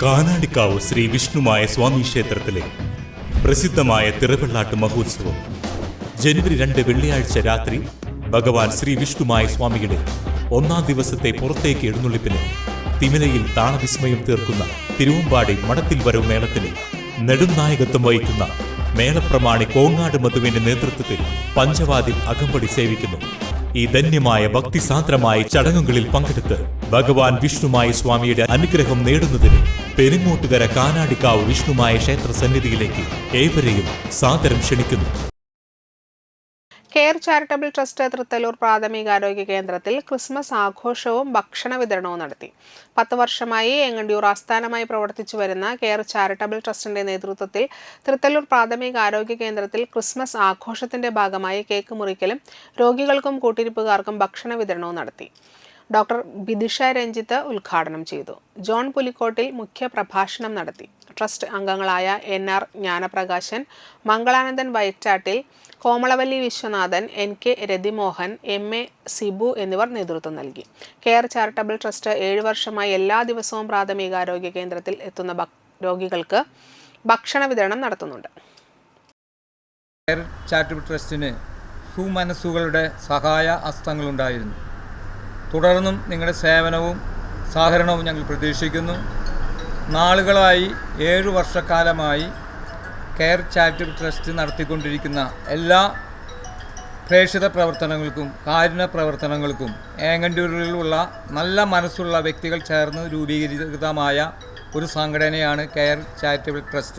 കാനാടിക്കാവ് ശ്രീ വിഷ്ണുമായ സ്വാമി ക്ഷേത്രത്തിലെ പ്രസിദ്ധമായ തിറവെള്ളാട്ട് മഹോത്സവം ജനുവരി 2 വെള്ളിയാഴ്ച രാത്രി ഭഗവാൻ ശ്രീ വിഷ്ണുമായ സ്വാമിയുടെ 1-ാം ദിവസത്തെ പുറത്തേക്ക് എഴുന്നള്ളിപ്പിന് തിമിലയിൽ താളവിസ്മയം തീർക്കുന്ന തിരുവമ്പാടി മടത്തിൽ വരവ് മേളത്തിന് നെടുംനായകത്വം വഹിക്കുന്ന മേളപ്രമാണി കോങ്ങാട് മധുവിന്റെ നേതൃത്വത്തിൽ പഞ്ചവാതിൽ അകമ്പടി സേവിക്കുന്നു. ഈ ധന്യമായ ഭക്തിസാന്ദ്രമായ ചടങ്ങുകളിൽ പങ്കെടുത്ത് ഭഗവാൻ വിഷ്ണുമായ സ്വാമിയുടെ അനുഗ്രഹം നേടുന്നതിന് പെരിങ്ങോട്ടുകര കാനാടിക്കാവ് വിഷ്ണുമായ ക്ഷേത്ര സന്നിധിയിലേക്ക് ഏവരെയും സാദരം ക്ഷണിക്കുന്നു. കെയർ ചാരിറ്റബിൾ ട്രസ്റ്റ് തൃത്തല്ലൂർ പ്രാഥമികാരോഗ്യ കേന്ദ്രത്തിൽ ക്രിസ്മസ് ആഘോഷവും ഭക്ഷണ വിതരണവും നടത്തി. 10 വർഷമായി എങ്ങണ്ടിയൂർ ആസ്ഥാനമായി പ്രവർത്തിച്ചു വരുന്ന കെയർ ചാരിറ്റബിൾ ട്രസ്റ്റിന്റെ നേതൃത്വത്തിൽ തൃത്തല്ലൂർ പ്രാഥമികാരോഗ്യ കേന്ദ്രത്തിൽ ക്രിസ്മസ് ആഘോഷത്തിന്റെ ഭാഗമായി കേക്ക് മുറിക്കലും രോഗികൾക്കും കൂട്ടിരിപ്പുകാർക്കും ഭക്ഷണ വിതരണവും നടത്തി. ഡോക്ടർ ബിദിഷ രഞ്ജിത്ത് ഉദ്ഘാടനം ചെയ്തു. ജോൺ പുലിക്കോട്ടിൽ മുഖ്യ പ്രഭാഷണം നടത്തി. ട്രസ്റ്റ് അംഗങ്ങളായ NR ജ്ഞാനപ്രകാശൻ, Mangalanandan വയറ്റാട്ടിൽ, Komalavalli Viswanathan, NK Rathimohan, MA Sibu എന്നിവർ നേതൃത്വം നൽകി. കെയർ ചാരിറ്റബിൾ ട്രസ്റ്റ് 7 വർഷമായി എല്ലാ ദിവസവും പ്രാഥമികാരോഗ്യ കേന്ദ്രത്തിൽ എത്തുന്ന രോഗികൾക്ക് ഭക്ഷണ വിതരണം നടത്തുന്നുണ്ട്. കെയർ ചാരിറ്റബിൾ ട്രസ്റ്റിന് സുമനസ്സുകളുടെ സഹായ ഹസ്തങ്ങളുണ്ടായിരുന്നു. തുടർന്നും നിങ്ങളുടെ സേവനവും സഹകരണവും ഞങ്ങൾ പ്രതീക്ഷിക്കുന്നു. നാളുകളായി 7 വർഷക്കാലമായി കെയർ ചാരിറ്റബിൾ ട്രസ്റ്റ് നടത്തിക്കൊണ്ടിരിക്കുന്ന എല്ലാ പ്രേക്ഷിത പ്രവർത്തനങ്ങൾക്കും കാരുണ്യ പ്രവർത്തനങ്ങൾക്കും ഏങ്ങണ്ടിയൂരിലുള്ള നല്ല മനസ്സുള്ള വ്യക്തികൾ ചേർന്ന് രൂപീകരിതമായ ഒരു സംഘടനയാണ് കെയർ ചാരിറ്റബിൾ ട്രസ്റ്റ്.